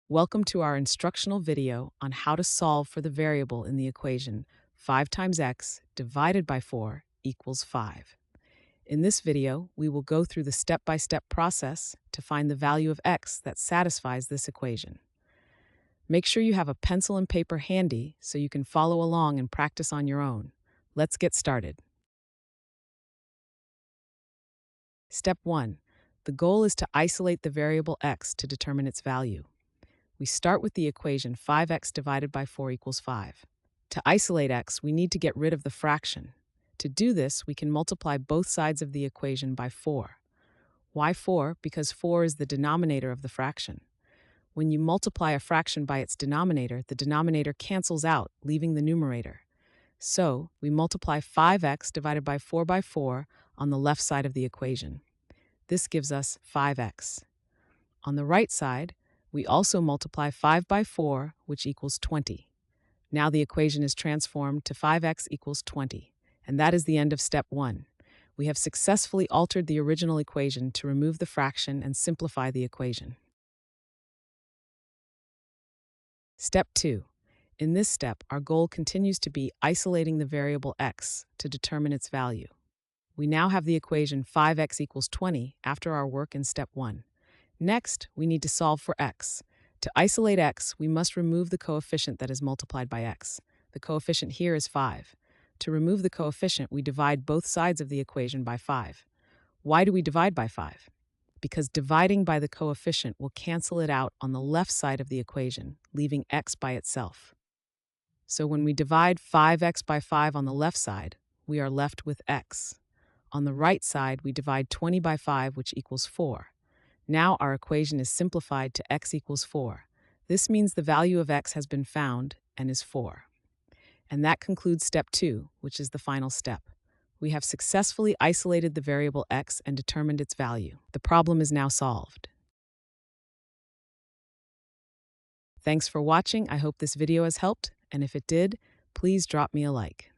Welcome to our instructional video on how to solve for the variable in the equation 5 times x divided by 4 equals 5. In this video, we will go through the step-by-step process to find the value of x that satisfies this equation. Make sure you have a pencil and paper handy so you can follow along and practice on your own. Let's get started. Step 1. The goal is to isolate the variable x to determine its value. We start with the equation 5x divided by 4 equals 5. To isolate x, we need to get rid of the fraction. To do this, we can multiply both sides of the equation by 4. Why 4? Because 4 is the denominator of the fraction. When you multiply a fraction by its denominator, the denominator cancels out, leaving the numerator. So, we multiply 5x divided by 4 by 4 on the left side of the equation. This gives us 5x. On the right side, we also multiply 5 by 4, which equals 20. Now the equation is transformed to 5x equals 20, and that is the end of step 1. We have successfully altered the original equation to remove the fraction and simplify the equation. Step 2. In this step, our goal continues to be isolating the variable x to determine its value. We now have the equation 5x equals 20 after our work in step 1. Next, we need to solve for x. To isolate x, we must remove the coefficient that is multiplied by x. The coefficient here is 5. To remove the coefficient, we divide both sides of the equation by 5. Why do we divide by 5? Because dividing by the coefficient will cancel it out on the left side of the equation, leaving x by itself. So when we divide 5x by 5 on the left side, we are left with x. On the right side, we divide 20 by 5, which equals 4. Now our equation is simplified to x equals 4. This means the value of x has been found and is 4. And that concludes step 2, which is the final step. We have successfully isolated the variable x and determined its value. The problem is now solved. Thanks for watching. I hope this video has helped, and if it did, please drop me a like.